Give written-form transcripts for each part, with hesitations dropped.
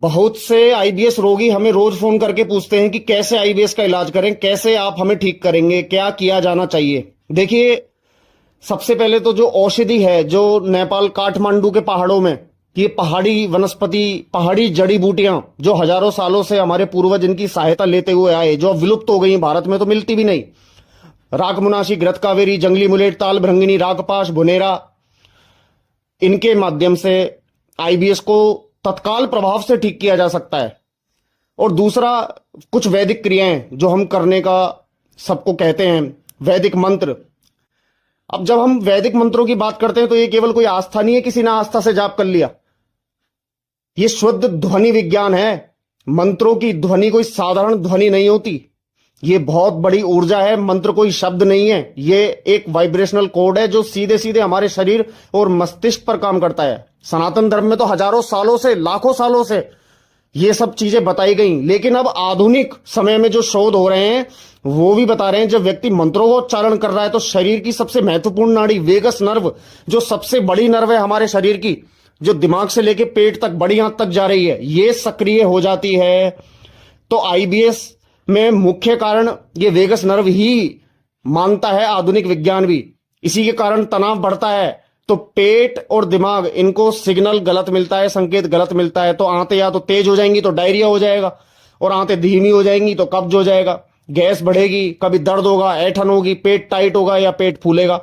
बहुत से आईबीएस रोगी हमें रोज फोन करके पूछते हैं कि कैसे आईबीएस का इलाज करें, कैसे आप हमें ठीक करेंगे, क्या किया जाना चाहिए। देखिए, सबसे पहले तो जो औषधि है, जो नेपाल काठमांडू के पहाड़ों में ये पहाड़ी वनस्पति, पहाड़ी जड़ी बूटियां जो हजारों सालों से हमारे पूर्वज इनकी सहायता लेते हुए आए, जो अब विलुप्त हो गई, भारत में तो मिलती भी नहीं। राग मुनाशी, घृत कावेरी, जंगली मुलेट, ताल भृंगिनी, रागपाश, भुनेरा, इनके माध्यम से आईबीएस को तत्काल प्रभाव से ठीक किया जा सकता है। और दूसरा, कुछ वैदिक क्रियाएं जो हम करने का सबको कहते हैं, वैदिक मंत्र। अब जब हम वैदिक मंत्रों की बात करते हैं तो ये केवल कोई आस्था नहीं है, किसी ने आस्था से जाप कर लिया। ये शुद्ध ध्वनि विज्ञान है। मंत्रों की ध्वनि कोई साधारण ध्वनि नहीं होती, ये बहुत बड़ी ऊर्जा है। मंत्र कोई शब्द नहीं है, ये एक वाइब्रेशनल कोड है जो सीधे सीधे हमारे शरीर और मस्तिष्क पर काम करता है। सनातन धर्म में तो हजारों सालों से, लाखों सालों से ये सब चीजें बताई गई, लेकिन अब आधुनिक समय में जो शोध हो रहे हैं वो भी बता रहे हैं, जब व्यक्ति मंत्रों को उच्चारण कर रहा है तो शरीर की सबसे महत्वपूर्ण नाड़ी वेगस नर्व, जो सबसे बड़ी नर्व है हमारे शरीर की, जो दिमाग से लेके पेट तक, बड़ी आंत तक जा रही है, ये सक्रिय हो जाती है। तो आईबीएस में मुख्य कारण ये वेगस नर्व ही मानता है आधुनिक विज्ञान भी। इसी के कारण तनाव बढ़ता है, तो पेट और दिमाग, इनको सिग्नल गलत मिलता है, संकेत गलत मिलता है। तो आंतें या तो तेज हो जाएंगी तो डायरिया हो जाएगा, और आंतें धीमी हो जाएंगी तो कब्ज हो जाएगा, गैस बढ़ेगी, कभी दर्द होगा, ऐठन होगी, पेट टाइट होगा या पेट फूलेगा।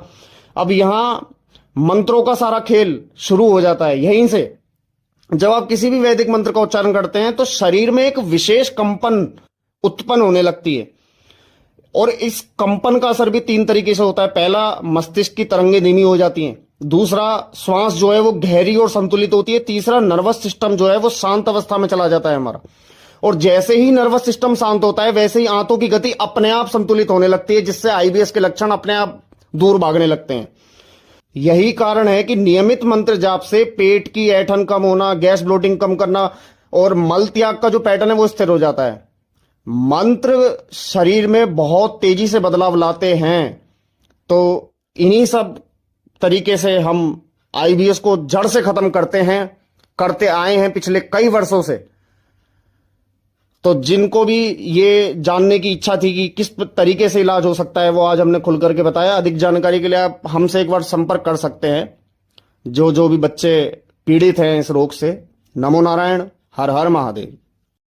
अब यहां मंत्रों का सारा खेल शुरू हो जाता है यहीं से। जब आप किसी भी वैदिक मंत्र का उच्चारण करते हैं तो शरीर में एक विशेष कंपन उत्पन्न होने लगती है, और इस कंपन का असर भी 3 तरीके से होता है। पहला, मस्तिष्क की तरंगें धीमी हो जाती हैं। दूसरा, श्वास जो है वो गहरी और संतुलित होती है। तीसरा, नर्वस सिस्टम जो है वो शांत अवस्था में चला जाता है हमारा। और जैसे ही नर्वस सिस्टम शांत होता है वैसे ही आंतों की गति अपने आप संतुलित होने लगती है, जिससे आईबीएस के लक्षण अपने आप दूर भागने लगते हैं। यही कारण है कि नियमित मंत्र जाप से पेट की ऐठन कम होना, गैस ब्लोटिंग कम करना और मल त्याग का जो पैटर्न है वो स्थिर हो जाता है। मंत्र शरीर में बहुत तेजी से बदलाव लाते हैं। तो इन्हीं सब तरीके से हम आईबीएस को जड़ से खत्म करते हैं, करते आए हैं पिछले कई वर्षों से। तो जिनको भी ये जानने की इच्छा थी कि किस तरीके से इलाज हो सकता है, वो आज हमने खुल करके बताया। अधिक जानकारी के लिए आप हमसे एक बार संपर्क कर सकते हैं, जो भी बच्चे पीड़ित हैं इस रोग से। नमो नारायण, हर हर महादेव।